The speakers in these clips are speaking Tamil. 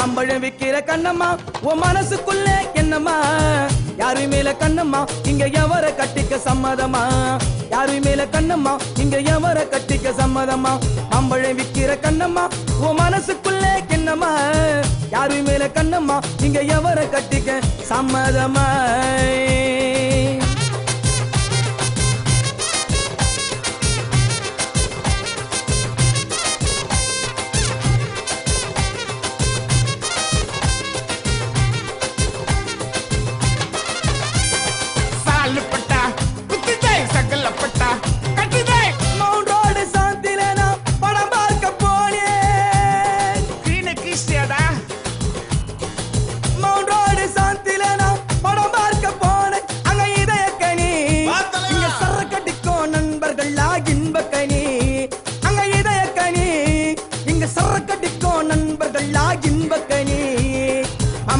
மாம்பழம் விக்கிற கண்ணம்மா உன் மனசுக்குள்ள என்னம்மா யாரு மேல கண்ணம்மா இங்க எவர கட்டிக்க சம்மதமா யாரு மேல கண்ணம்மா இங்க எவர கட்டிக்க சம்மதமா மாம்பழம் விக்கிற கண்ணம்மா உன் மனசுக்குள்ள என்னம்மா யாரு மேல கண்ணம்மா இங்க எவர கட்டிக்க சம்மதமா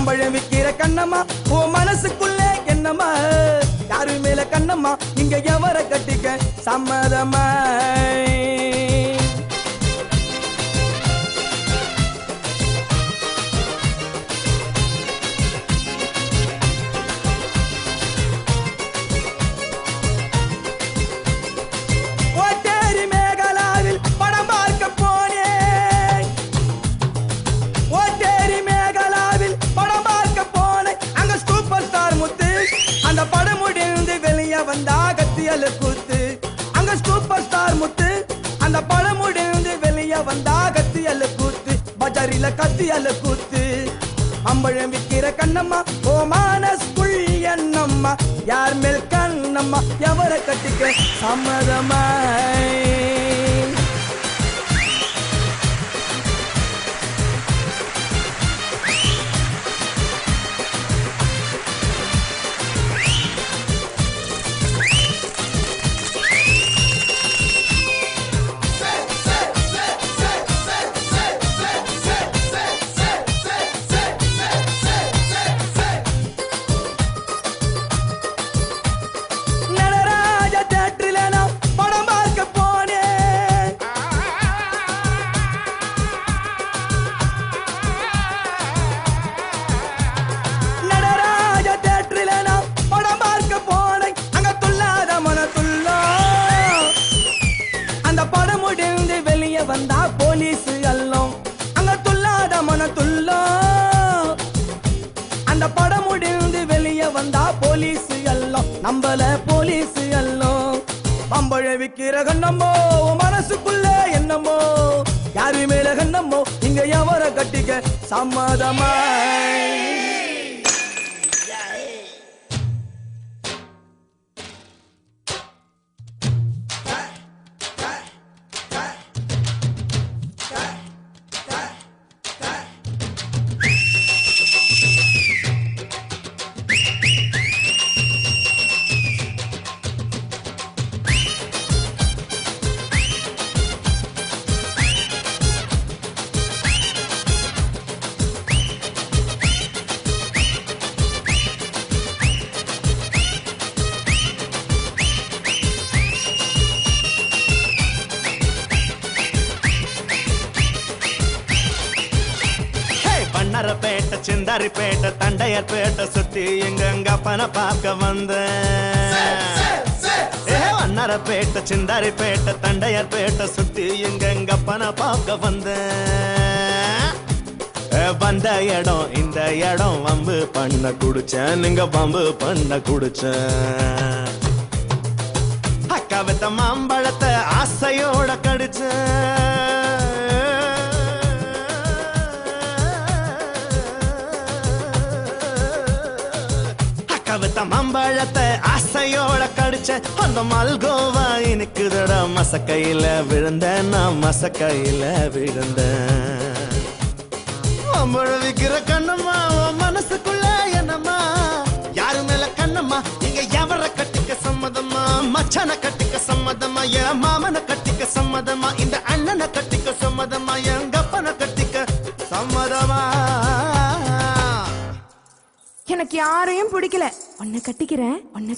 மாம்பழம் விக்கிற கண்ணம்மா ஓ மனசுக்குள்ள என்னம்மா யாரு மேல கண்ணம்மா இங்க எவர கட்டிக்க சம்மதமா வந்தா கத்தியல கூத்து அங்க சூப்பர் ஸ்டார் முத்து அந்த படம் முடிந்து வெளிய வந்தா கத்தியல கூத்து பஜாரில கத்தியல கூத்து மாம்பழம் விக்கிற கண்ணம்மா ஓ மனசுக்குள் என்னம்மா யார் மேல் கண்ணம்மா எவர கட்டிக்க சம்மதமா வந்தா போலீஸ் எல்லாம் அங்க துள்ளாத மன துள்ளோ அந்த படம் முடிந்து வெளிய வந்தா போலீஸ் எல்லாம் நம்பல போலீஸ் எல்லாம் மாம்பழம் விக்கிற கண்ணம்மோ மனசுக்குள்ள என்னமோ யாரு மேல கண்ணம்மோ இங்க எவர கட்டிக்க சம்மதமா பேட்ட சிந்தாரி பேட்ட தண்டையர் பேட்ட சுத்தி எங்க பண பார்க்க வந்தேன் பேட்ட சிந்தாரி பேட்ட தண்டையர் பேட்ட சுத்தி எங்க பண பார்க்க வந்தேன் வந்த இடம் இந்த இடம் வம்பு பண்ண குடிச்சேன் நீங்க வம்பு பண்ண குடிச்சேன் அக்கா வித்த மாம்பழத்தை ஆசையோட கடிச்சேன் மாம்பழத்தை ஆசையோட கடிச்ச அந்த மல்கோவா இனிக்குதடா மசக்கையில விழுந்தேன் நான் மசக்கையில விழுந்தேன் மாம்பழம் விக்கிற கண்ணம்மா மனசுக்குள்ள என்னம்மா யாரு மேல கண்ணம்மா இங்க எவர கட்டிக்க சம்மதமா மச்சான கட்டிக்க சம்மதமா என் மாமனை கட்டிக்க சம்மதமா இந்த அண்ணனை கட்டிக்க சம்மதமா எங்க அப்பனை கட்டிக்க சம்மதமா எனக்கு யாரையும் பிடிக்கல உன்னை கட்டிக்கிறேன் உன்னை